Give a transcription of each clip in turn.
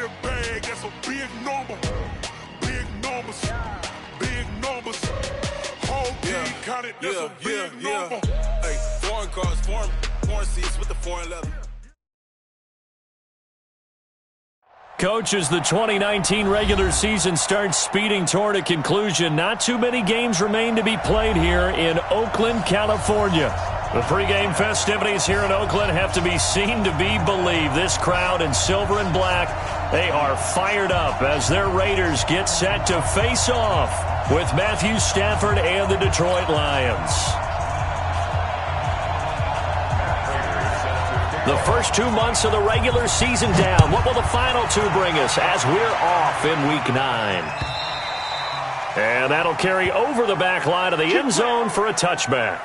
the bag, that's a big number. Big numbers, big numbers. Whole team counted, that's a big number. Hey, foreign cars, foreign seats with the foreign leather. Coach, as the 2019 regular season starts speeding toward a conclusion, not too many games remain to be played here in Oakland, California. The pregame festivities here in Oakland have to be seen to be believed. This crowd in silver and black, they are fired up as their Raiders get set to face off with Matthew Stafford and the Detroit Lions. The first 2 months of the regular season down. What will the final two bring us as we're off in Week 9? And that'll carry over the back line of the end zone for a touchback.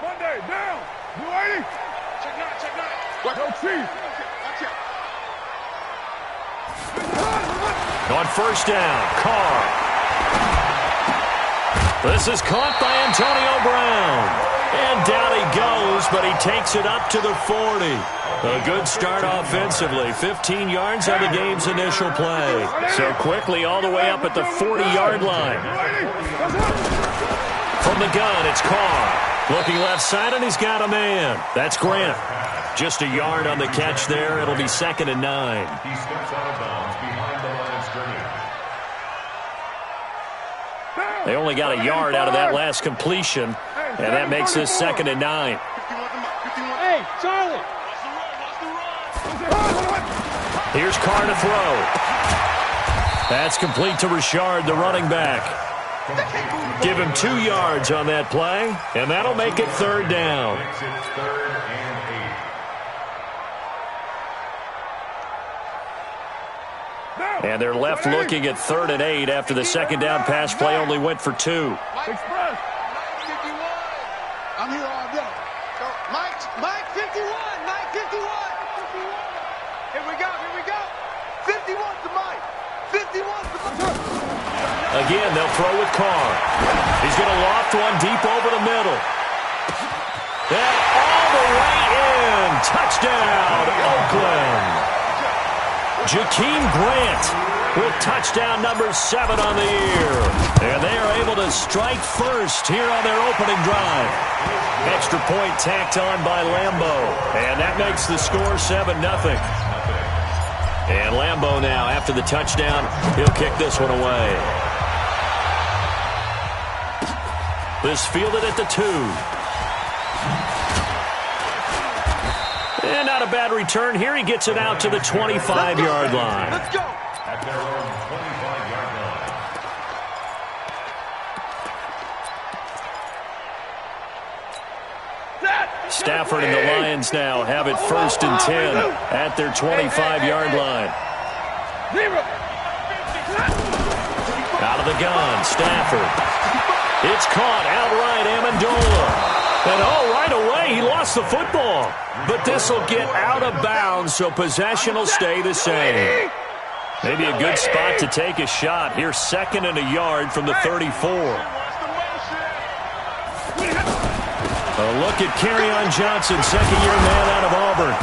Monday, down. You ready? Check nine. What? No, Chief. On first down, Carr. This is caught by Antonio Brown. And down he goes, but he takes it up to the 40. A good start offensively. 15 yards on the game's initial play. So quickly all the way up at the 40-yard line. From the gun, it's Carr. Looking left side, and he's got a man. That's Grant. Just a yard on the catch there. It'll be 2nd and 9. He steps out of bounds behind the line of scrimmage. They only got a yard out of that last completion, and that makes this 2nd and 9. Hey, Charlie! Here's Carr to throw. That's complete to Richard, the running back. Give him 2 yards on that play, and that'll make it 3rd down. It's 3rd and 8. And they're left looking at 3rd and 8 after the second down pass play only went for 2. Express. I'm here all day. So, Mike 51. Here we go. 51 to Mike. 51 to Mike. Again, they'll throw with Carr. He's going to loft one deep over the middle. And all the way in. Touchdown, Oakland. Jakeem Grant with touchdown number 7 on the year. And they are able to strike first here on their opening drive. Extra point tacked on by Lambo. And that makes the score 7-0. And Lambo now, after the touchdown, he'll kick this one away. This fielded at the 2. And not a bad return. Here he gets it out to the 25-yard line. Let's go. At their own 25-yard line. Stafford and the Lions now have it 1st and 10 at their 25-yard line. Out of the gun, Stafford. It's caught outright, Amendola. And right away, he lost the football. But this will get out of bounds, so possession will stay the same. Maybe a good spot to take a shot. Here's 2nd and a yard from the 34. A look at Kerryon Johnson, second-year man out of Auburn.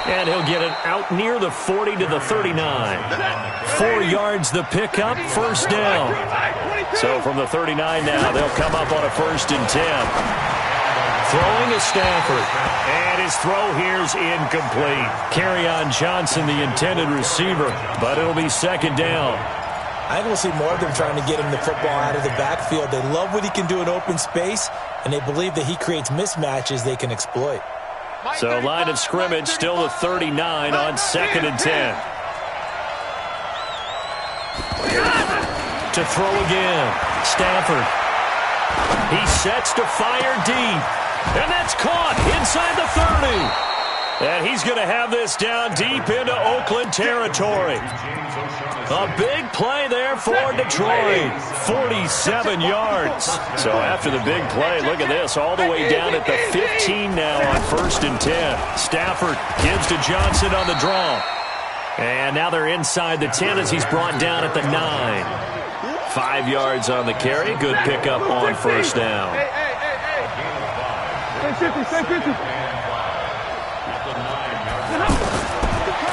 And he'll get it out near the 40 to the 39. 4 yards the pickup, 1st down. So from the 39 now, they'll come up on a 1st and 10. Throwing to Stafford. And his throw here's incomplete. Kerryon Johnson, the intended receiver, but it'll be 2nd down. I think we'll see more of them trying to get him the football out of the backfield. They love what he can do in open space, and they believe that he creates mismatches they can exploit. So line of scrimmage still the 39 on 2nd and 10. To throw again, Stafford. He sets to fire deep, and that's caught inside the 30. And he's going to have this down deep into Oakland territory. A big play there for Detroit. 47 yards. So after the big play, look at this. All the way down at the 15 now on 1st and 10. Stafford gives to Johnson on the draw. And now they're inside the 10 as he's brought down at the 9. 5 yards on the carry. Good pickup on 1st down. Stay 50.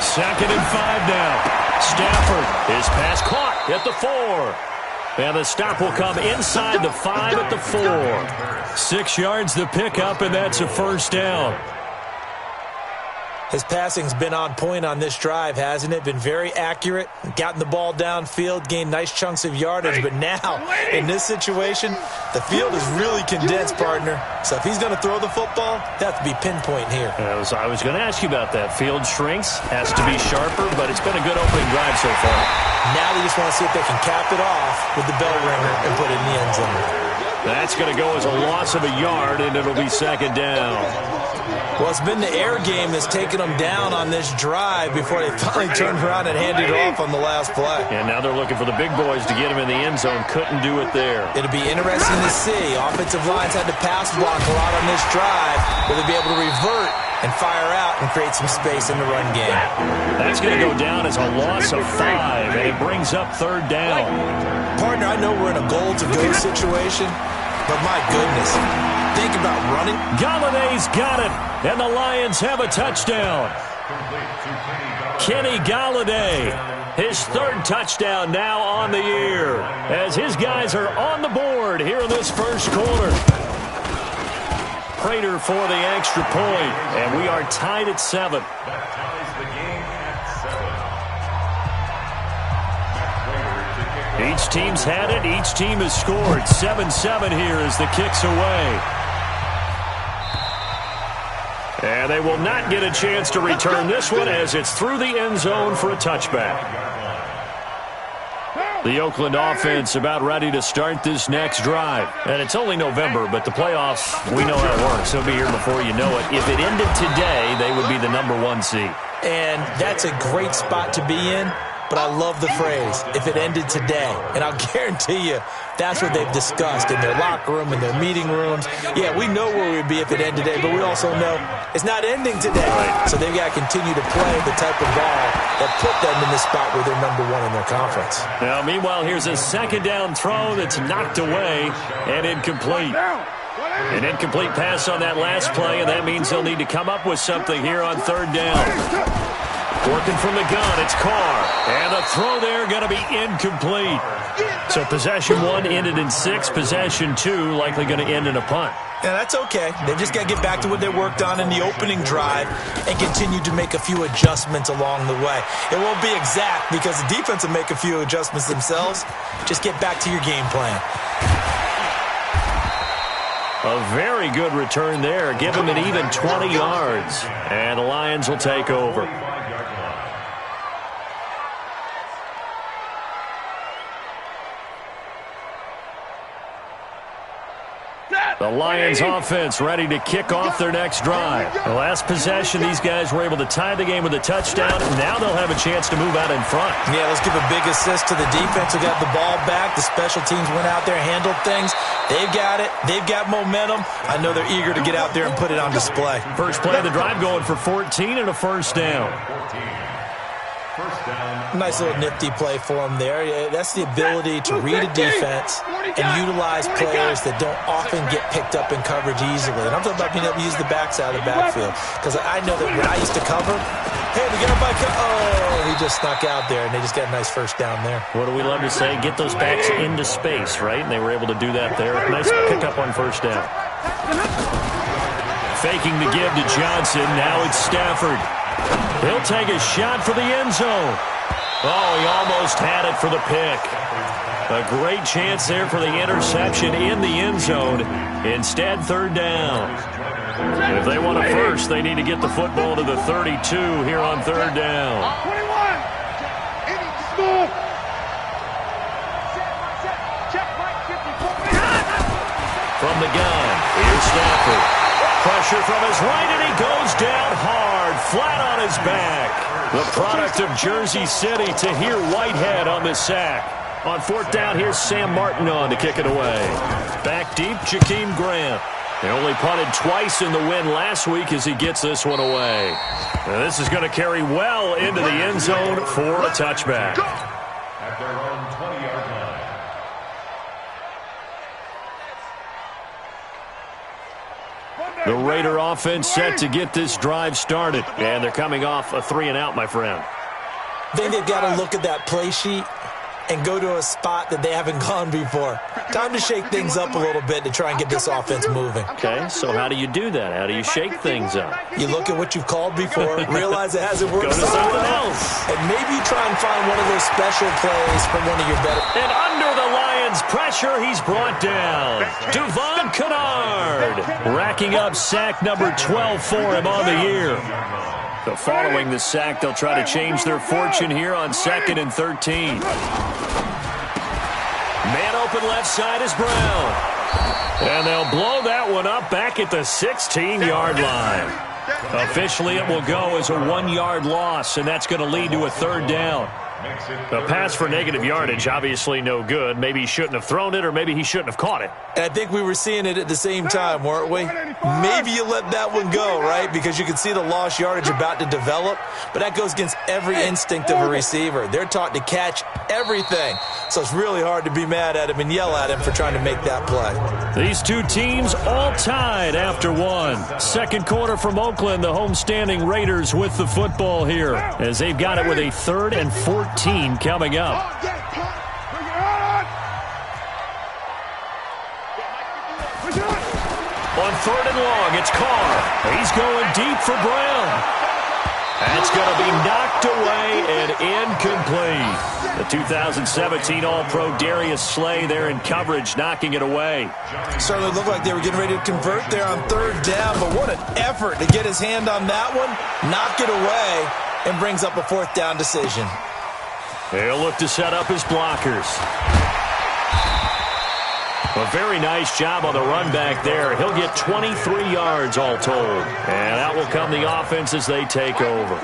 2nd and 5 now. Stafford, his pass caught at the 4. And the stop will come inside the 5 at the 4. 6 yards the pickup, and that's a 1st down. His passing's been on point on this drive, hasn't it? Been very accurate, gotten the ball downfield, gained nice chunks of yardage. But now, in this situation, the field is really condensed, partner. So if he's going to throw the football, that has to be pinpoint here. I was going to ask you about that. Field shrinks, has to be sharper, but it's been a good opening drive so far. Now they just want to see if they can cap it off with the bell ringer and put it in the end zone. That's going to go as a loss of a yard, and it'll be 2nd down. Well, it's been the air game that's taken them down on this drive before they finally turned around and handed it off on the last play. And now they're looking for the big boys to get him in the end zone. Couldn't do it there. It'll be interesting to see. Offensive lines had to pass block a lot on this drive. Will they be able to revert and fire out and create some space in the run game? That's going to go down as a loss of 5, and it brings up 3rd down. Partner, I know we're in a goal-to-go situation, but my goodness, think about running. Galladay's got it, and the Lions have a touchdown. Kenny Galladay, his 3rd touchdown now on the year, as his guys are on the board here in this 1st quarter. Prater for the extra point, and we are tied at 7. Each team's had it. Each team has scored. 7-7 here as the kick's away. And they will not get a chance to return this one as it's through the end zone for a touchback. The Oakland offense about ready to start this next drive. And it's only November, but the playoffs, we know how it works. They'll be here before you know it. If it ended today, they would be the #1 seed. And that's a great spot to be in. But I love the phrase, if it ended today. And I'll guarantee you, that's what they've discussed in their locker room, in their meeting rooms. Yeah, we know where we'd be if it ended today, but we also know it's not ending today. So they've got to continue to play the type of ball that put them in the spot where they're #1 in their conference. Now, meanwhile, here's a 2nd down throw that's knocked away and incomplete. An incomplete pass on that last play, and that means they'll need to come up with something here on 3rd down. Working from the gun, it's Carr. And the throw there going to be incomplete. So possession 1 ended in 6. Possession 2 likely going to end in a punt. Yeah, that's okay. They've just got to get back to what they worked on in the opening drive and continue to make a few adjustments along the way. It won't be exact because the defense will make a few adjustments themselves. Just get back to your game plan. A very good return there. Give him an even 20 yards. And the Lions will take over. The Lions offense ready to kick off their next drive. The last possession, these guys were able to tie the game with a touchdown. Now they'll have a chance to move out in front. Yeah, let's give a big assist to the defense who got the ball back. The special teams went out there, handled things. They've got it. They've got momentum. I know they're eager to get out there and put it on display. First play of the drive going for 14 and a 1st down. Nice little nifty play for him there. That's the ability to read a defense and utilize players that don't often get picked up in coverage easily. And I'm talking about being able to use the backside of the backfield. Because I know that when I used to cover, hey, we got a bike. Oh, he just snuck out there, and they just got a nice 1st down there. What do we love to say? Get those backs into space, right? And they were able to do that there. Nice pickup on 1st down. Faking the give to Johnson. Now it's Stafford. He'll take a shot for the end zone. Oh, he almost had it for the pick. A great chance there for the interception in the end zone. Instead, third down. If they want a first, they need to get the football to the 32 here on third down. 21. Smooth. From the gun, here's Stafford. Pressure from his right, and he goes down hard, flat on his back. The product of Jersey City, Tahir Whitehead on the sack. On fourth down, here's Sam Martin on to kick it away. Back deep, Jakeem Grant. They only punted twice in the win last week as he gets this one away. Now this is going to carry well into the end zone for a touchback. At their own 20-yard line. The Raider offense set to get this drive started. And they're coming off a 3-and-out, my friend. I think they've got to look at that play sheet and go to a spot that they haven't gone before. Time to shake things up a little bit to try and get this offense moving. Okay, so how do you do that? How do you shake things up? You look at what you've called before, realize it hasn't worked. Go to something else. And maybe try and find one of those special plays from one of your better. And under the Lions' pressure, he's brought down. Devon Kennard, racking up sack number 12 for him on the year. So following the sack, they'll try to change their fortune here on 2nd and 13. Man open left side is Brown. And they'll blow that one up back at the 16-yard line. Officially, it will go as a 1-yard loss, and that's going to lead to a third down. The pass for negative yardage, obviously no good. Maybe he shouldn't have thrown it, or maybe he shouldn't have caught it. And I think we were seeing it at the same time, weren't we? Maybe you let that one go, right? Because you can see the lost yardage about to develop. But that goes against every instinct of a receiver. They're taught to catch everything. So it's really hard to be mad at him and yell at him for trying to make that play. These two teams all tied after one. Second quarter from Oakland, the homestanding Raiders with the football here, as they've got it with a 3rd and 14 coming up. On 3rd and long, it's Carr. He's going deep for Brown. That's going to be knocked away and incomplete. The 2017 All-Pro Darius Slay there in coverage, knocking it away. Certainly looked like they were getting ready to convert there on 3rd down, but what an effort to get his hand on that one, knock it away, and brings up a 4th down decision. He'll look to set up his blockers. A very nice job on the run back there. He'll get 23 yards all told. And out will come the offense as they take over.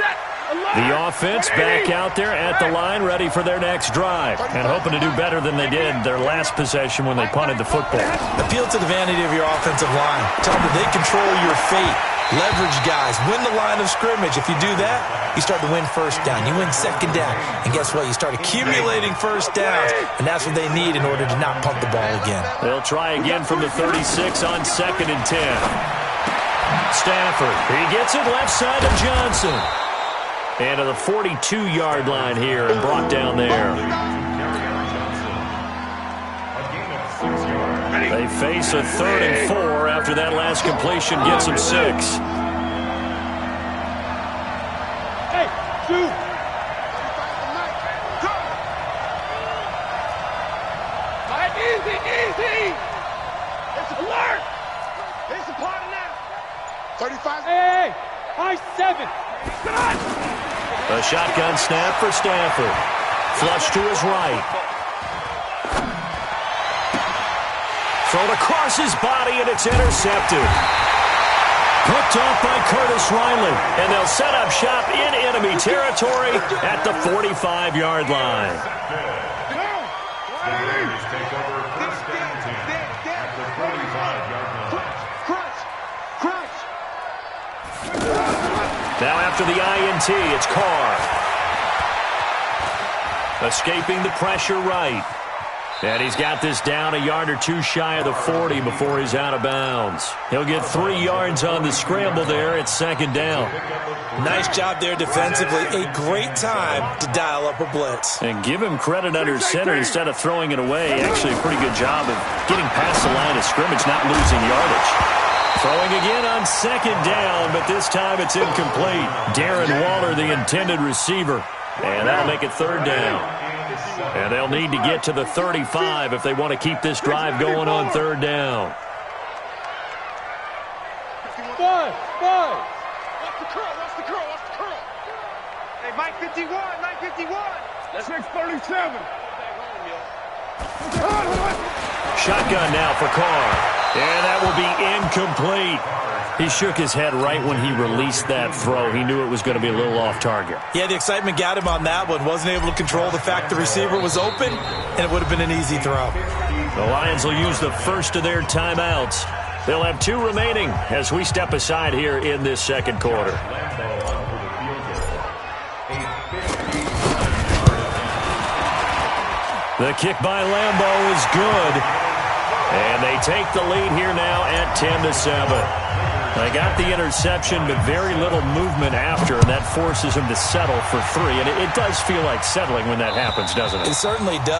The offense back out there at the line, ready for their next drive, and hoping to do better than they did their last possession when they punted the football. Appeal to the vanity of your offensive line. Tell them that they control your fate. Leverage guys. Win the line of scrimmage. If you do that, you start to win first down. You win second down. And guess what? You start accumulating first downs, and that's what they need in order to not punt the ball again. They'll try again from the 36 on 2nd and 10. Stafford. He gets it left side of Johnson. And to the 42-yard line here and brought down there. They face a 3rd and 4 after that last completion gets them 6. Hey, shoot. Easy. It's alert. It's a part of now. 35. Hey, high 7. A shotgun snap for Stafford. Flush to his right. Thrown across his body, and it's intercepted. Picked off by Curtis Riley. And they'll set up shop in enemy territory at the 45-yard line. The Raiders take over 1st and 10 at the 45-yard line. Crunch. Now after the INT, it's Carr. Escaping the pressure right. And he's got this down a yard or two shy of the 40 before he's out of bounds. He'll get 3 yards on the scramble there at 2nd down. Nice job there defensively. A great time to dial up a blitz. And give him credit under center instead of throwing it away. Actually a pretty good job of getting past the line of scrimmage, not losing yardage. Throwing again on 2nd down, but this time it's incomplete. Darren Waller, the intended receiver. And that'll make it 3rd down. And they'll need to get to the 35 if they want to keep this drive going on 3rd down. Five. Watch the curl. Hey, Mike 51. That's 637. Shotgun now for Carr. And that will be incomplete. He shook his head right when he released that throw. He knew it was going to be a little off target. Yeah, the excitement got him on that one. Wasn't able to control the fact the receiver was open, and it would have been an easy throw. The Lions will use the first of their timeouts. They'll have 2 remaining as we step aside here in this 2nd quarter. The kick by Lambeau is good. And they take the lead here now at 10-7. They got the interception, but very little movement after, and that forces him to settle for 3. And it does feel like settling when that happens, doesn't it? It certainly does.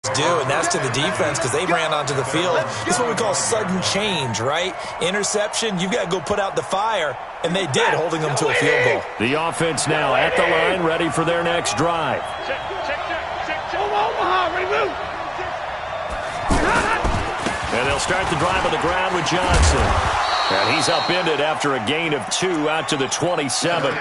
And that's to the defense because they ran onto the field. It's what we call sudden change, right? Interception, you've got to go put out the fire, and they did, holding them to a field goal. The offense now at the line, ready for their next drive. And they'll start the drive on the ground with Johnson. And he's upended after a gain of 2 out to the 27.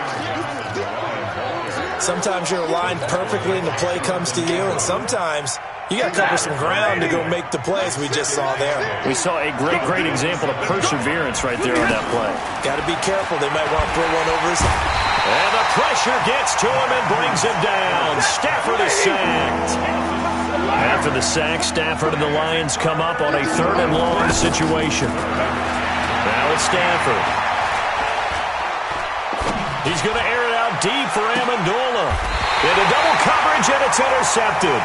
Sometimes you're aligned perfectly and the play comes to you, and sometimes you got to cover some ground to go make the plays we just saw there. We saw a great example of perseverance right there on that play. Got to be careful. They might want to throw one over his head. And the pressure gets to him and brings him down. Stafford is sacked. After the sack, Stafford and the Lions come up on a 3rd and long situation. Now it's Stafford. He's going to air it out deep for Amendola. Into double coverage, and it's intercepted.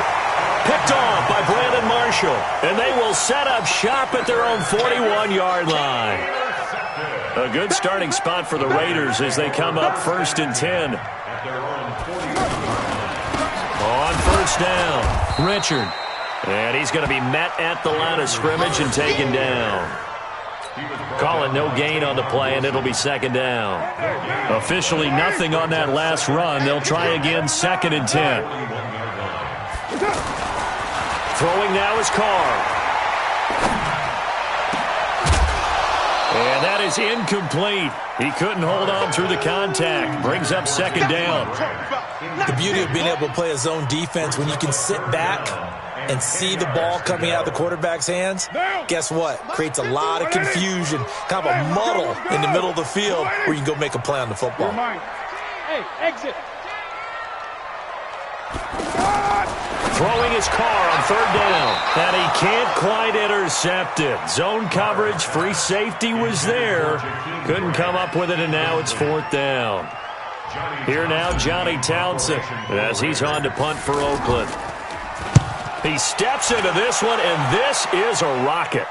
Picked off by Brandon Marshall. And they will set up shop at their own 41-yard line. A good starting spot for the Raiders as they come up 1st and 10. On 1st down, Richard. And he's going to be met at the line of scrimmage and taken down. Calling no gain on the play, and it'll be 2nd down. Officially nothing on that last run. They'll try again 2nd and 10. Throwing now is Carr. And that is incomplete. He couldn't hold on through the contact. Brings up 2nd down. The beauty of being able to play a zone defense when you can sit back and see the ball coming out of the quarterback's hands, guess what? Creates a lot of confusion, kind of a muddle in the middle of the field where you can go make a play on the football. Hey, exit. Throwing his Carr on 3rd down. And he can't quite intercept it. Zone coverage, free safety was there. Couldn't come up with it, and now it's 4th down. Here now, Johnny Townsend, as he's on to punt for Oakland. He steps into this one, and this is a rocket.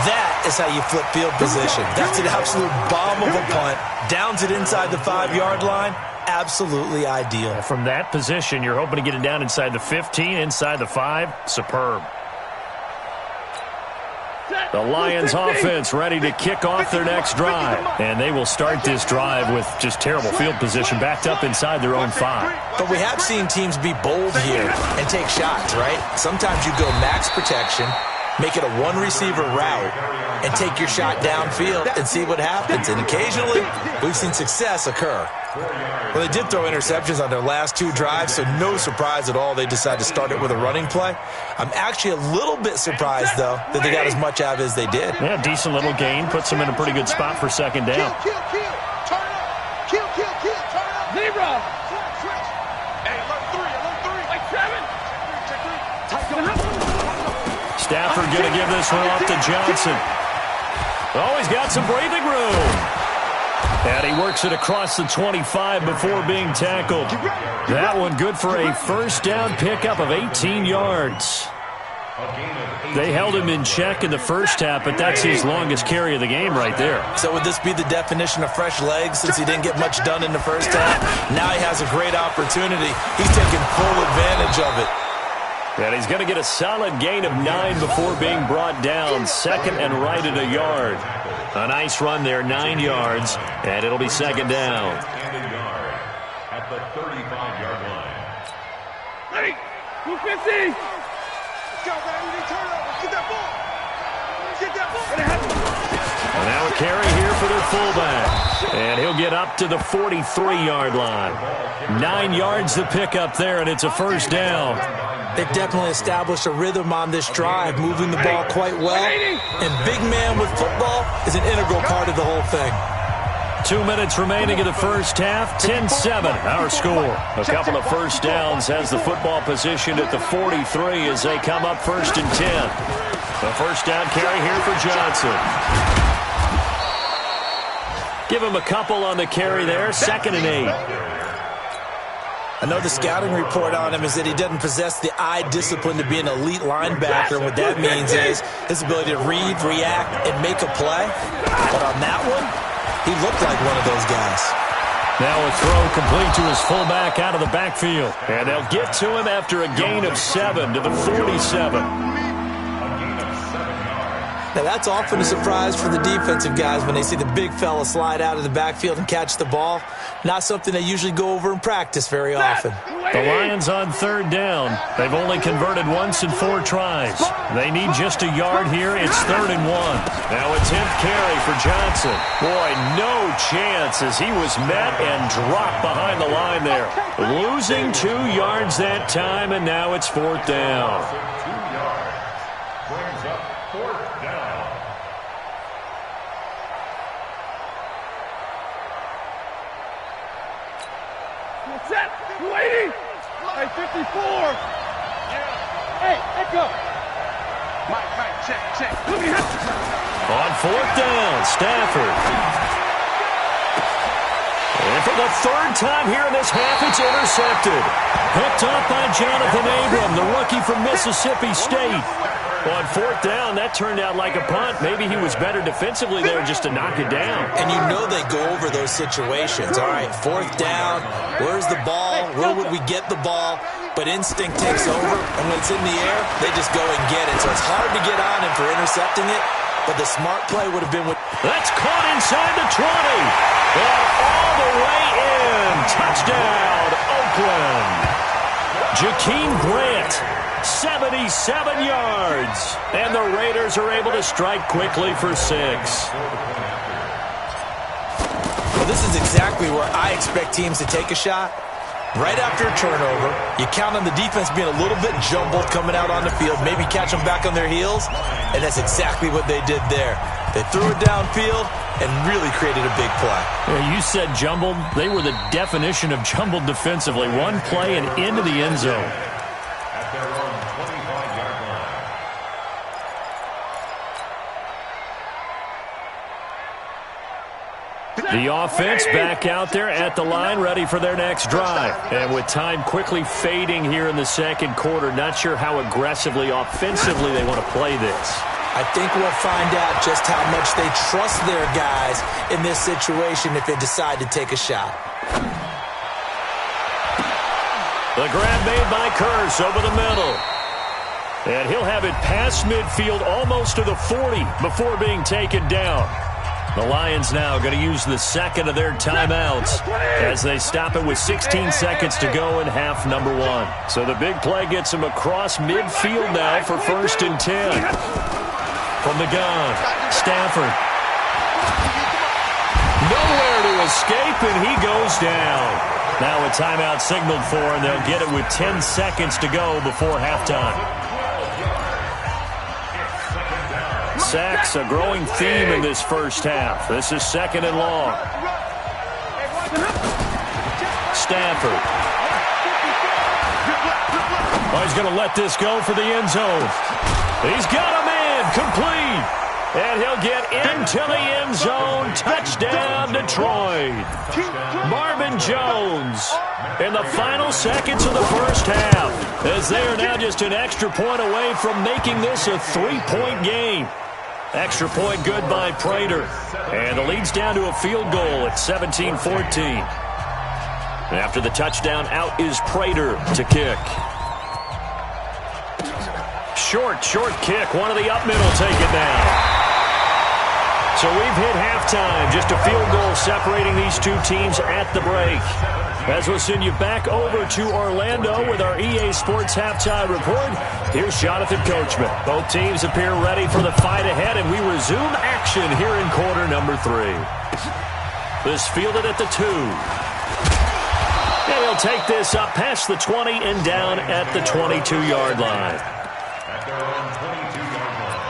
That is how you flip field position. That's an absolute bomb of a punt. Downs it inside the 5-yard line. Absolutely ideal. From that position, you're hoping to get it down inside the 15, inside the 5. Superb. The Lions offense ready to kick off their next drive. And they will start this drive with just terrible field position backed up inside their own 5. But we have seen teams be bold here and take shots, right? Sometimes you go max protection, make it a 1-receiver route, and take your shot downfield and see what happens. And occasionally, we've seen success occur. Well, they did throw interceptions on their last 2 drives, so no surprise at all they decided to start it with a running play. I'm actually a little bit surprised, though, that they got as much out of it as they did. Yeah, decent little gain. Puts them in a pretty good spot for 2nd down. Kill. Turn up. Kill. Turn up. Zebra. Switch. Hey, alert 3. Like 7. Stafford going to give this one off to Johnson. Oh, he's got some breathing room. And he works it across the 25 before being tackled. That one good for a 1st down pickup of 18 yards. They held him in check in the first half, but that's his longest carry of the game right there. So would this be the definition of fresh legs since he didn't get much done in the first half? Now he has a great opportunity. He's taking full advantage of it. And he's going to get a solid gain of 9 before being brought down. 2nd and right at a yard. A nice run there, 9 yards, and it'll be 2nd down. at the 35-yard line. Ready? 250. Let's go, man. We need turnover. Get that ball. Get that ball. And now a carry here for their fullback. And he'll get up to the 43-yard line. 9 yards to pick up there, and it's a first down. They've definitely established a rhythm on this drive, moving the ball quite well. And big man with football is an integral part of the whole thing. 2 minutes remaining in the first half. 10-7, our score. A couple of first downs has the football position at the 43 as they come up 1st and 10. The first down carry here for Johnson. Give him a couple on the carry there. 2nd and 8. I know the scouting report on him is that he doesn't possess the eye discipline to be an elite linebacker. What that means is his ability to read, react, and make a play. But on that one, he looked like one of those guys. Now a throw complete to his fullback out of the backfield. And they'll get to him after a gain of 7 to the 47. Now, that's often a surprise for the defensive guys when they see the big fella slide out of the backfield and catch the ball. Not something they usually go over in practice very often. The Lions on 3rd down. They've only converted once in 4 tries. They need just a yard here. It's 3rd and 1. Now a 10th carry for Johnson. Boy, no chance as he was met and dropped behind the line there. Losing 2 yards that time, and now it's 4th down. 2 yards. Brings up 4th down. Set. 280. Hey, 54. Hey, let's go. Mike, check. Look at him. On 4th down, Stafford. And for the 3rd time here in this half, it's intercepted. Picked up by Jonathan Abram, the rookie from Mississippi State. On 4th down, that turned out like a punt. Maybe he was better defensively there just to knock it down. And you know they go over those situations. All right, 4th down, where's the ball? Where would we get the ball? But instinct takes over, and when it's in the air, they just go and get it. So it's hard to get on him for intercepting it, but the smart play would have been with... That's caught inside the 20. And all the way in. Touchdown, Oakland. Jakeem Grant. 77 yards. And the Raiders are able to strike quickly for 6. Well, this is exactly where I expect teams to take a shot. Right after a turnover, you count on the defense being a little bit jumbled coming out on the field, maybe catch them back on their heels, and that's exactly what they did there. They threw it downfield and really created a big play. Yeah, you said jumbled. They were the definition of jumbled defensively. One play and into the end zone. At their own 25-yard line. The offense back out there at the line, ready for their next drive. And with time quickly fading here in the 2nd quarter, not sure how aggressively, offensively they want to play this. I think we'll find out just how much they trust their guys in this situation if they decide to take a shot. The grab made by Curse over the middle. And he'll have it past midfield almost to the 40 before being taken down. The Lions now going to use the 2nd of their timeouts as they stop it with 16 seconds to go in half number 1. So the big play gets them across midfield now for 1st and 10. From the gun, Stafford. Nowhere to escape, and he goes down. Now a timeout signaled for, and they'll get it with 10 seconds to go before halftime. Sacks, a growing theme in this first half. This is 2nd and long. Stafford. Oh, he's going to let this go for the end zone. He's got a man complete. And he'll get into the end zone. Touchdown, Detroit. Marvin Jones in the final seconds of the first half, as they are now just an extra point away from making this a 3-point game. Extra point good by Prater. And the lead's down to a field goal at 17-14. After the touchdown, out is Prater to kick. Short kick. One of the up middle, take it down. So we've hit halftime. Just a field goal separating these two teams at the break. As we'll send you back over to Orlando with our EA Sports Halftime Report, here's Jonathan Coachman. Both teams appear ready for the fight ahead, and we resume action here in quarter number 3. This fielded at the 2. And he'll take this up past the 20 and down at the 22-yard line. At their own 22-yard line.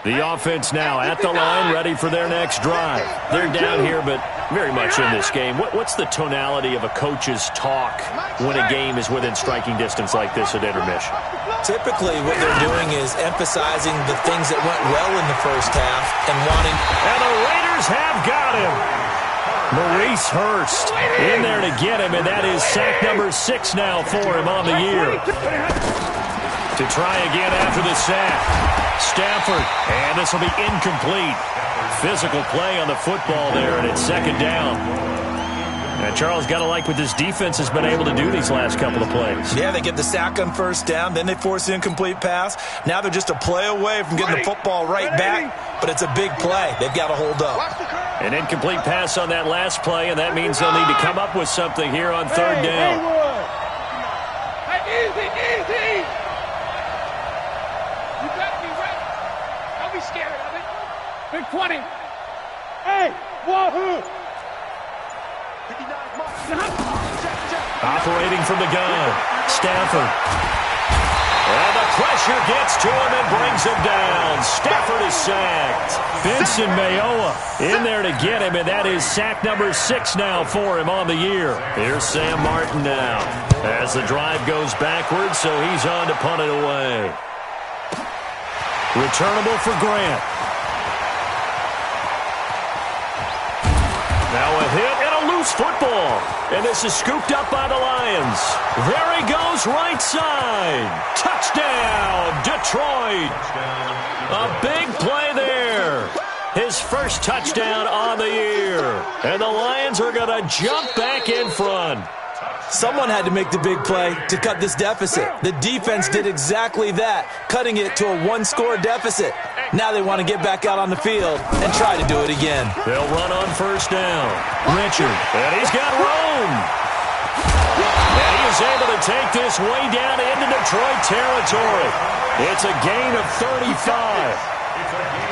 The offense now at the line, ready for their next drive. They're down here, but very much in this game. What's the tonality of a coach's talk when a game is within striking distance like this at intermission? Typically, what they're doing is emphasizing the things that went well in the first half and wanting... And the Raiders have got him. Maurice Hurst in there to get him, and that is sack number 6 now for him on the year. To try again after the sack. Stafford, and this will be incomplete. Physical play on the football there, and it's second down. And Charles, got to like what this defense has been able to do these last couple of plays. Yeah, they get the sack on first down, then they force the incomplete pass. Now they're just a play away from getting the football right back, but it's a big play. They've got to hold up. An incomplete pass on that last play, and that means they'll need to come up with something here on third down. Easy. You better be ready. Don't be scared of it. Big 20. Hey, wahoo! Operating from the gun, Stafford. And the pressure gets to him and brings him down. Stafford is sacked. Vincent Mayoa in there to get him, and that is sack number 6 now for him on the year. Here's Sam Martin now as the drive goes backwards, so he's on to punt it away. Returnable for Grant. Now a hit and a loose football. And this is scooped up by the Lions. There he goes, right side. Touchdown, Detroit. A big play there. His first touchdown on the year. And the Lions are going to jump back in front. Someone had to make the big play to cut this deficit. The defense did exactly that, cutting it to a 1-score deficit. Now they want to get back out on the field and try to do it again. They'll run on first down. Richard, and he's got room. And he is able to take this way down into Detroit territory. It's a gain of 35.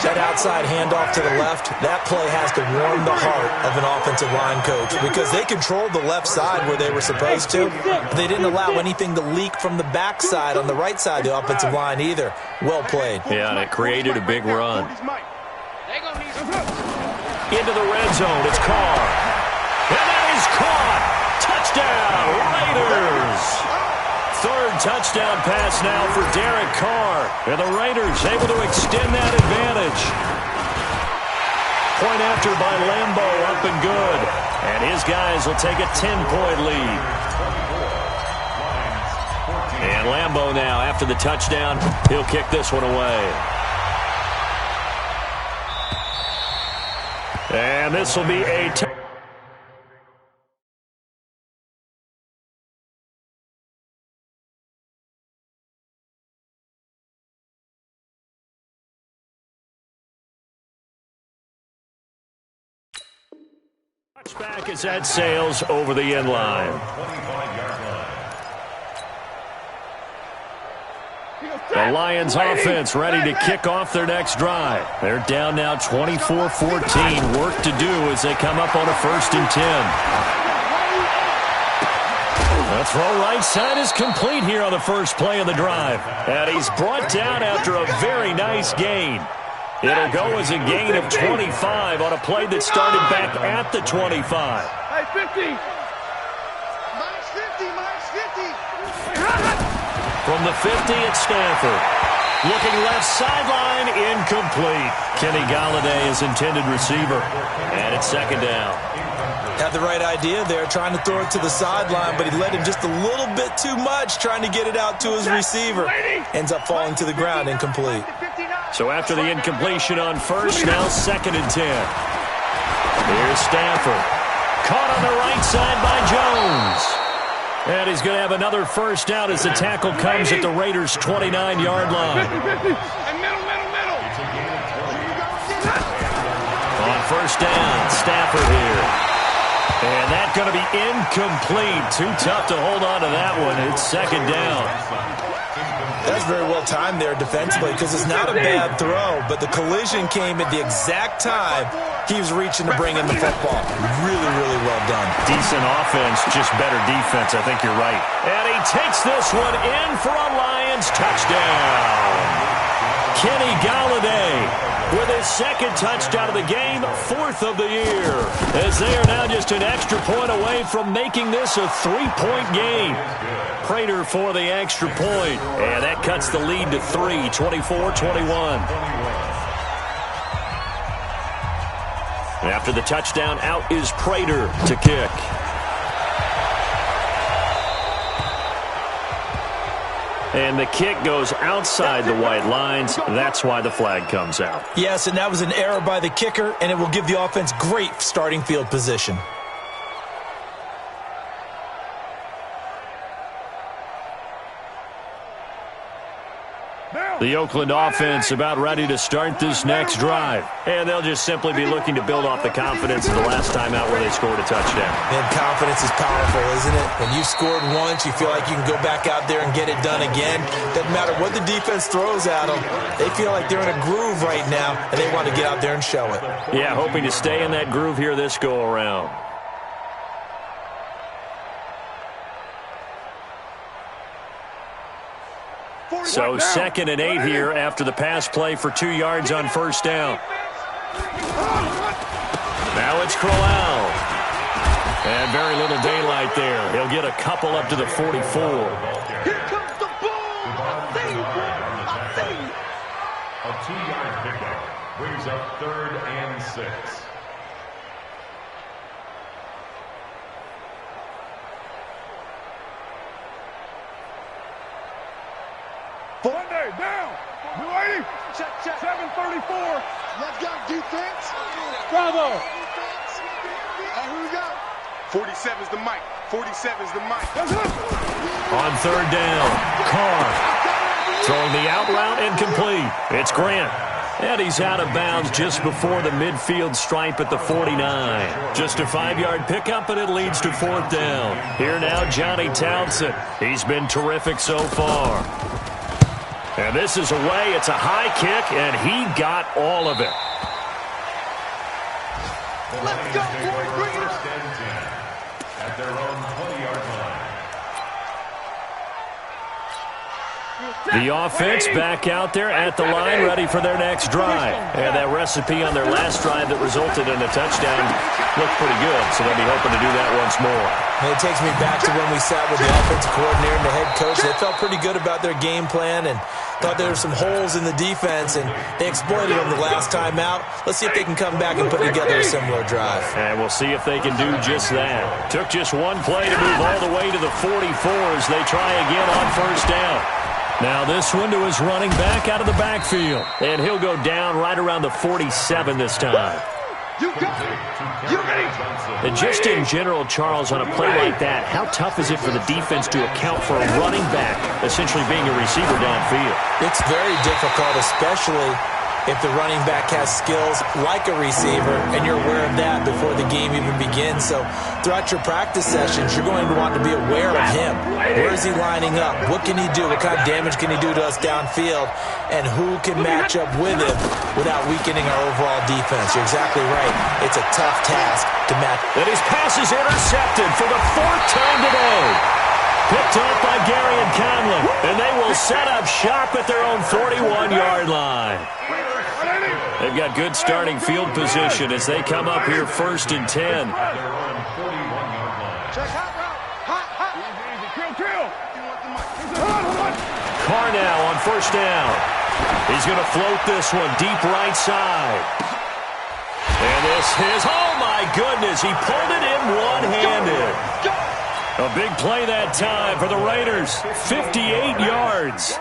That outside handoff to the left, that play has to warm the heart of an offensive line coach because they controlled the left side where they were supposed to. They didn't allow anything to leak from the backside on the right side of the offensive line either. Well played. Yeah, and it created a big run. Into the red zone, it's Carr. And that is caught. Touchdown, Raiders. Third touchdown pass now for Derek Carr. And the Raiders able to extend that advantage. Point after by Lambo, up and good. And his guys will take a 10-point lead. And Lambo now, after the touchdown, he'll kick this one away. And this will be a... Touchback as that sails over the end line. The Lions offense ready to kick off their next drive. They're down now 24-14. Work to do as they come up on a 1st and 10. The throw right side is complete here on the first play of the drive. And he's brought down after a very nice gain. It'll go as a gain of 25 on a play that started back at the 25. Hey, 50. Minus 50. From the 50, it's Stafford. Looking left sideline, incomplete. Kenny Galladay is intended receiver. And it's second down. Had the right idea there, trying to throw it to the sideline, but he led him just a little bit too much, trying to get it out to his receiver. Ends up falling to the ground, incomplete. So after the incompletion on first, now 2nd and 10. Here's Stafford. Caught on the right side by Jones. And he's going to have another first down as the tackle comes at the Raiders' 29-yard line. On first down, Stafford here. And that's going to be incomplete. Too tough to hold on to that one. It's 2nd down. That's very well timed there defensively because it's not a bad throw, but the collision came at the exact time he was reaching to bring in the football. Really, really well done. Decent offense, just better defense. I think you're right. And he takes this one in for a Lions touchdown. Kenny Golladay with his 2nd touchdown of the game, 4th of the year, as they are now just an extra point away from making this a 3-point game. Prater for the extra point, and that cuts the lead to 3, 24-21. After the touchdown, out is Prater to kick. And the kick goes outside the white lines. That's why the flag comes out. Yes, and that was an error by the kicker, and it will give the offense great starting field position. The Oakland offense about ready to start this next drive. And they'll just simply be looking to build off the confidence of the last time out where they scored a touchdown. And confidence is powerful, isn't it? When you've scored once, you feel like you can go back out there and get it done again. Doesn't matter what the defense throws at them. They feel like they're in a groove right now, and they want to get out there and show it. Yeah, hoping to stay in that groove here this go-around. So 2nd and 8 here after the pass play for 2 yards on first down. Now it's Crowell. And very little daylight there. He'll get a couple up to the 44. Here comes the ball. A 2-yard pickup brings up 3rd and 6. Sunday, down. New 80. Check. 734. Let's go, defense. Bravo. Who we got? 47's the mic. 47's the mic. On 3rd down, Carr throwing the out route incomplete. It's Grant. And he's out of bounds just before the midfield stripe at the 49. Just a 5-yard pickup, and it leads to 4th down. Here now, Johnny Townsend. He's been terrific so far. And this is away. It's a high kick, and he got all of it. Let's go, boys. Bring it up. At their own 20-yard line. The offense back out there at the line, ready for their next drive. And that recipe on their last drive that resulted in a touchdown looked pretty good, so they'll be hoping to do that once more. And it takes me back to when we sat with the offensive coordinator and the head coach. They felt pretty good about their game plan and thought there were some holes in the defense, and they exploited them the last time out. Let's see if they can come back and put together a similar drive. And we'll see if they can do just that. Took just one play to move all the way to the 44 as they try again on first down. Now this one to his running back out of the backfield. And he'll go down right around the 47 this time. You got it. You ready? And just in general, Charles, on a play like that, how tough is it for the defense to account for a running back essentially being a receiver downfield? It's very difficult, especially if the running back has skills like a receiver, and you're aware of that before the game even begins. So throughout your practice sessions, you're going to want to be aware of him. Where is he lining up? What can he do? What kind of damage can he do to us downfield? And who can match up with him without weakening our overall defense? You're exactly right. It's a tough task to match. And his pass is intercepted for the 4th time today. Picked up by Gary and Conlon. And they will set up shop at their own 41-yard line. They've got good starting field position as they come up here 1st and 10. Check hot route. Hot. Easy. Kill. Carr now on first down. He's going to float this one deep right side. And this is, oh my goodness, he pulled it in one-handed. A big play that time for the Raiders. 58 yards.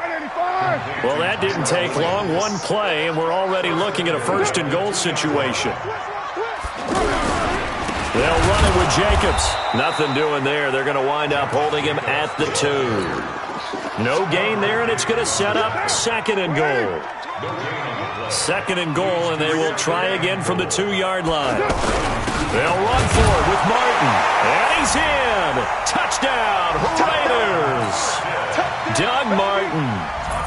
Well, that didn't take long. One play, and we're already looking at a first-and-goal situation. They'll run it with Jacobs. Nothing doing there. They're going to wind up holding him at the 2. No gain there, and it's going to set up second and goal. Second and goal, and they will try again from the 2-yard line. They'll run for it with Martin. And he's in. Touchdown, Raiders. Doug Martin,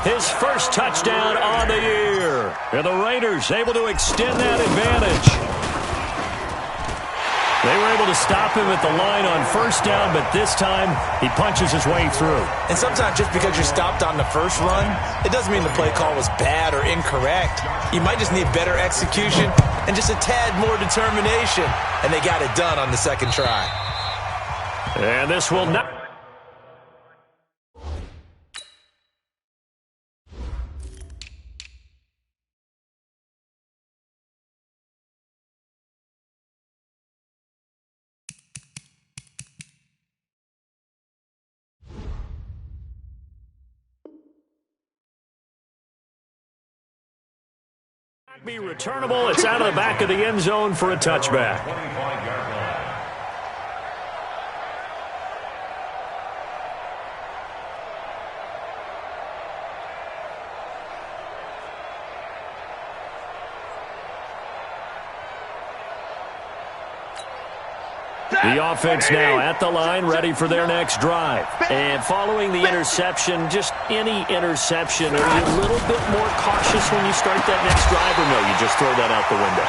his first touchdown on the year. And the Raiders able to extend that advantage. They were able to stop him at the line on first down, but this time he punches his way through. And sometimes just because you're stopped on the first run, it doesn't mean the play call was bad or incorrect. You might just need better execution and just a tad more determination. And they got it done on the second try. And this will not... be returnable. It's out of the back of the end zone for a touchback. The offense now at the line, ready for their next drive. And following the interception, just any interception, are you a little bit more cautious when you start that next drive, or no, you just throw that out the window?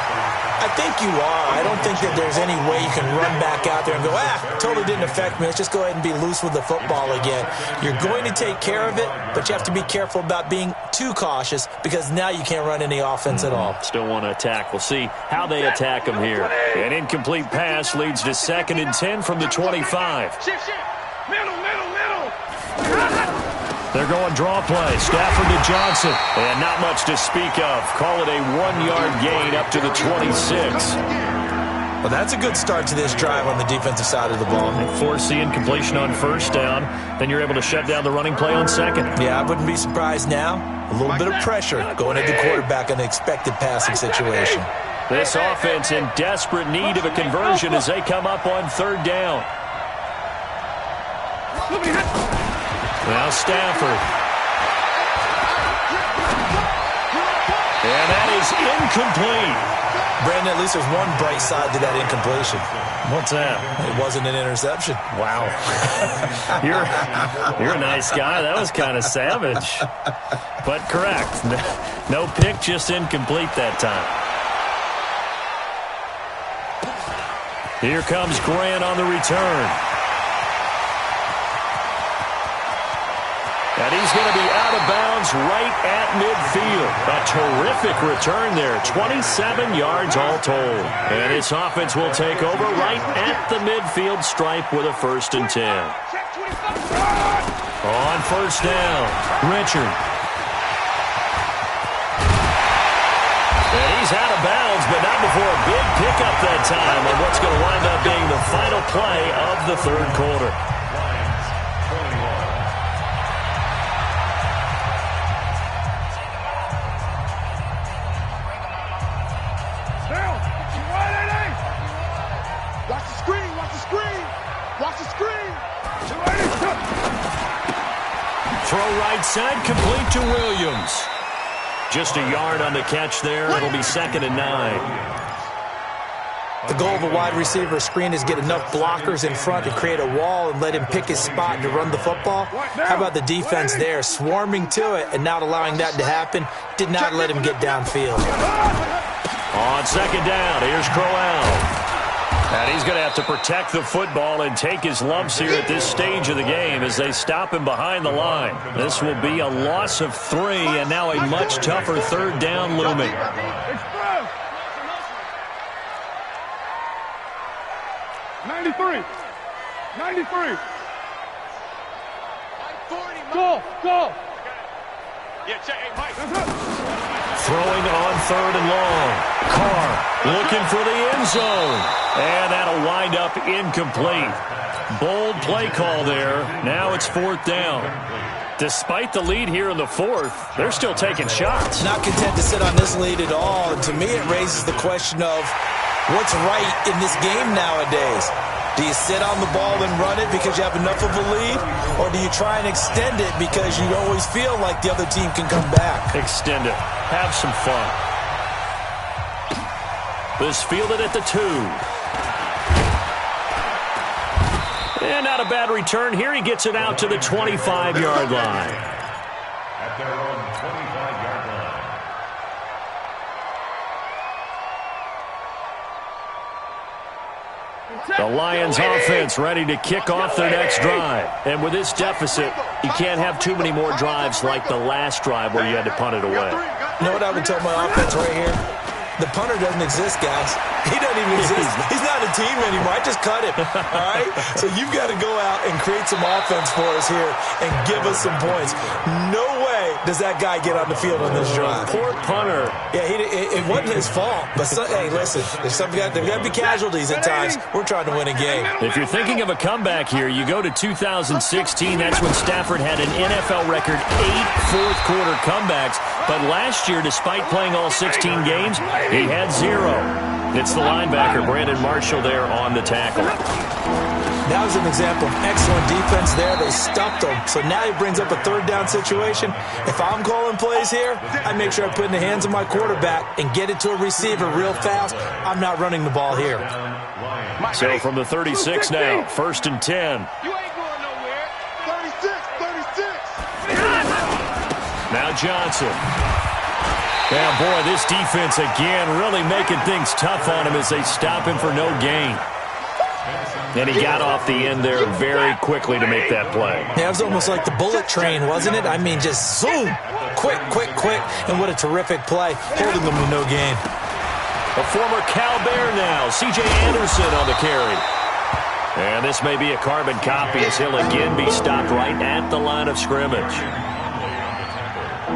I think you are. I don't think that there's any way you can run back out there and go, totally didn't affect me. Let's just go ahead and be loose with the football again. You're going to take care of it, but you have to be careful about being too cautious because now you can't run any offense at all. Still want to attack. We'll see how they attack them here. An incomplete pass leads to 2nd and 10 from the 25. Middle. They're going draw play. Stafford to Johnson. And not much to speak of. Call it a 1-yard gain up to the 26. Well, that's a good start to this drive on the defensive side of the ball. And force the incompletion on first down. Then you're able to shut down the running play on second. Yeah, I wouldn't be surprised now. A little bit of pressure going at the quarterback in an expected passing situation. This offense in desperate need of a conversion as they come up on 3rd down. Now Stafford. And that is incomplete. Brandon, at least there's one bright side to that incompletion. What's that? It wasn't an interception. Wow. You're a nice guy. That was kind of savage. But correct. No pick, just incomplete that time. Here comes Grant on the return. And he's going to be out of bounds right at midfield. A terrific return there. 27 yards all told. And this offense will take over right at the midfield stripe with a 1st and 10. On first down, Richard. And he's out of bounds, but not before a big pickup that time on what's going to wind up being the final play of the 3rd quarter. Throw right side, complete to Williams. Just a yard on the catch there. It'll be 2nd and 9. The goal of a wide receiver screen is get enough blockers in front to create a wall and let him pick his spot to run the football. How about the defense there, swarming to it and not allowing that to happen? Did not let him get downfield. On 2nd down, here's Crowell. And he's going to have to protect the football and take his lumps here at this stage of the game as they stop him behind the line. This will be a loss of 3 and now a much tougher 3rd down looming. Express. 93. Go. Yeah, check. Hey, Mike. Throwing on 3rd and long. Carr looking for the end zone. And that'll wind up incomplete. Bold play call there. Now it's 4th down. Despite the lead here in the fourth, they're still taking shots. Not content to sit on this lead at all. And to me, it raises the question of what's right in this game nowadays. Do you sit on the ball and run it because you have enough of a lead? Or do you try and extend it because you always feel like the other team can come back? Extend it. Have some fun. This fielded at the 2. And not a bad return here. He gets it out to the 25-yard line. At their own 25-yard line. The Lions offense ready to kick off their next drive. And with this deficit, you can't have too many more drives like the last drive where you had to punt it away. You know what I would tell my offense right here? The punter doesn't exist, guys. He doesn't even exist. He's not a team anymore. I just cut him, all right? So you've got to go out and create some offense for us here and give us some points. No way does that guy get on the field on this drive. Poor punter. Yeah, it wasn't his fault. But, hey, listen, there's got to be casualties at times. We're trying to win a game. If you're thinking of a comeback here, you go to 2016. That's when Stafford had an NFL record 8 fourth-quarter comebacks. But last year, despite playing all 16 games, he had 0. It's the linebacker, Brandon Marshall, there on the tackle. That was an example of excellent defense there. They stuffed him. So now he brings up a third down situation. If I'm calling plays here, I make sure I put it in the hands of my quarterback and get it to a receiver real fast. I'm not running the ball here. So from the 36 now, 1st and 10. You ain't going nowhere. 36. Now Johnson. Yeah, boy, this defense again really making things tough on him as they stop him for no gain. And he got off the end there very quickly to make that play. Yeah, it was almost like the bullet train, wasn't it? I mean, just zoom. Quick. And what a terrific play, holding them to no gain. A former Cal Bear now, C.J. Anderson on the carry. And this may be a carbon copy as he'll again be stopped right at the line of scrimmage.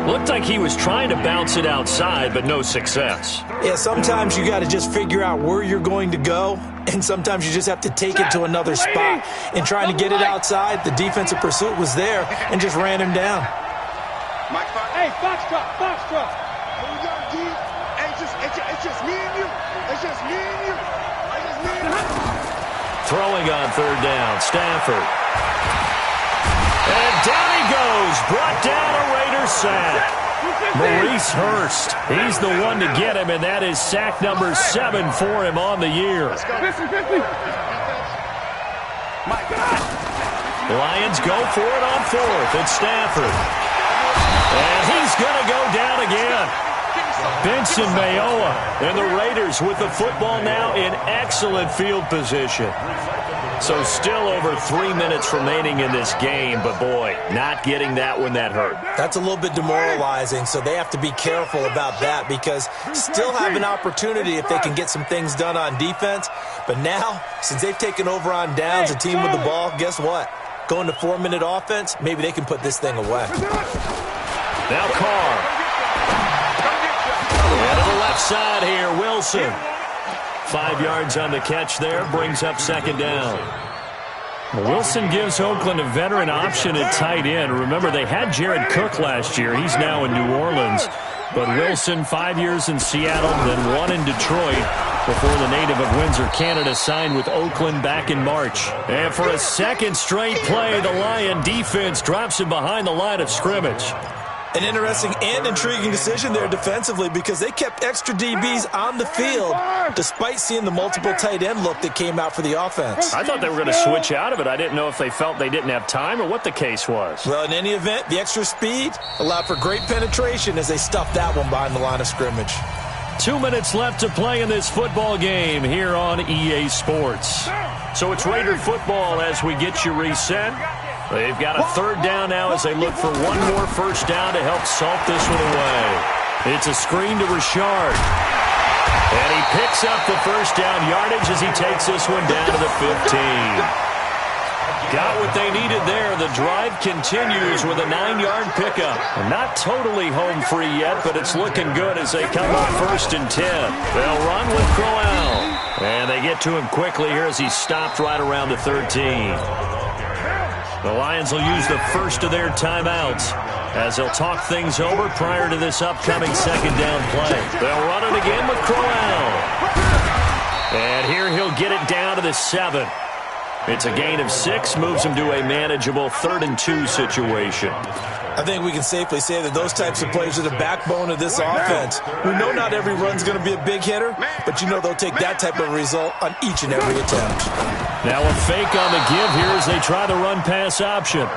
Looked like he was trying to bounce it outside, but no success. Yeah, sometimes you got to just figure out where you're going to go, and sometimes you just have to take it to another spot. And trying to get it outside, the defensive pursuit was there and just ran him down. Hey, Foxtrot. What we got, G? Hey, it's just me and you. It's just me and you. Throwing on 3rd down, Stafford. And down he goes, brought down a Raiders sack. Maurice Hurst, he's the one to get him, and that is sack number 7 for him on the year. Lions go for it on 4th. It's Stafford. And he's going to go down again. Benson Mayowa and the Raiders with the football now in excellent field position. So still over 3 minutes remaining in this game, but boy, not getting that one that hurt. That's a little bit demoralizing, so they have to be careful about that because still have an opportunity if they can get some things done on defense. But now, since they've taken over on downs, a team with the ball, guess what? Going to 4-minute offense, maybe they can put this thing away. Now Carr. And to the left side here, Wilson. 5 yards on the catch there, brings up 2nd down. Wilson gives Oakland a veteran option at tight end. Remember, they had Jared Cook last year. He's now in New Orleans. But Wilson, 5 years in Seattle, then 1 in Detroit before the native of Windsor, Canada, signed with Oakland back in March. And for a second straight play, the Lion defense drops him behind the line of scrimmage. An interesting and intriguing decision there defensively because they kept extra DBs on the field despite seeing the multiple tight end look that came out for the offense. I thought they were going to switch out of it. I didn't know if they felt they didn't have time or what the case was. Well, in any event, the extra speed allowed for great penetration as they stuffed that one behind the line of scrimmage. 2 minutes left to play in this football game here on EA Sports. So it's Raider football as we get you reset. They've got a 3rd down now as they look for one more 1st down to help salt this one away. It's a screen to Richard. And he picks up the 1st down yardage as he takes this one down to the 15. Got what they needed there. The drive continues with a 9-yard pickup. Not totally home free yet, but it's looking good as they come up 1st and 10. They'll run with Crowell. And they get to him quickly here as he's stopped right around the 13. The Lions will use the first of their timeouts as they'll talk things over prior to this upcoming second down play. They'll run it again with Crowell. And here he'll get it down to the 7. It's a gain of 6, moves him to a manageable 3rd and 2 situation. I think we can safely say that those types of plays are the backbone of this offense. We know not every run's going to be a big hitter, but you know they'll take that type of result on each and every attempt. Now a fake on the give here as they try the run-pass option.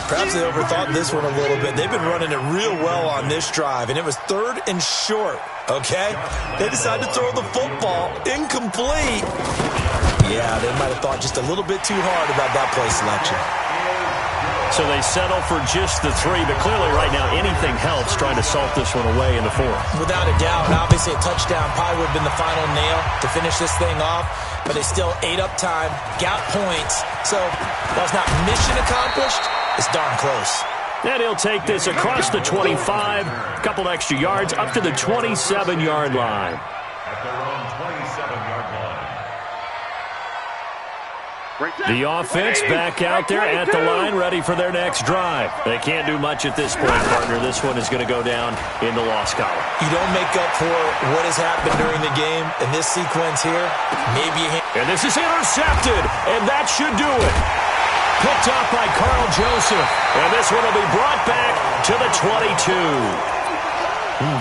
Perhaps they overthought this one a little bit. They've been running it real well on this drive, and it was 3rd and short, okay? They decided to throw the football incomplete. Yeah, they might have thought just a little bit too hard about that play selection. So they settle for just the 3, but clearly right now anything helps trying to salt this one away in the 4th. Without a doubt, and obviously a touchdown probably would have been the final nail to finish this thing off, but they still ate up time, got points. So while it's not mission accomplished, it's darn close. And he'll take this across the 25, a couple extra yards, up to the 27-yard line. At their own 27-yard line. The offense back out there at the line, ready for their next drive. They can't do much at this point, partner. This one is going to go down in the loss column. You don't make up for what has happened during the game in this sequence here. Maybe and this is intercepted, and that should do it. Picked up by Carl Joseph, and this one will be brought back to the 22.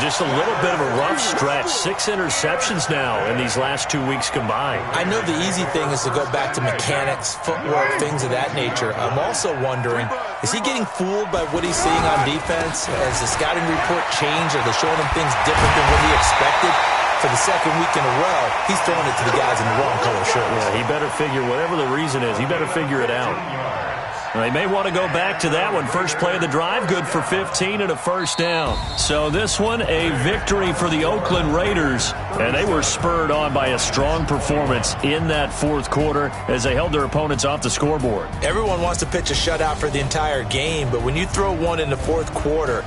Just a little bit of a rough stretch. 6 interceptions now in these last 2 weeks combined. I know the easy thing is to go back to mechanics, footwork, things of that nature. I'm also wondering, is he getting fooled by what he's seeing on defense? Has the scouting report changed? Are they showing him things different than what he expected? For the second week in a row, he's throwing it to the guys in the wrong color shirts. Yeah, he better figure, whatever the reason is, he better figure it out. They may want to go back to that one. First play of the drive, good for 15 and a first down. So this one, a victory for the Oakland Raiders. And they were spurred on by a strong performance in that 4th quarter as they held their opponents off the scoreboard. Everyone wants to pitch a shutout for the entire game, but when you throw one in the 4th quarter,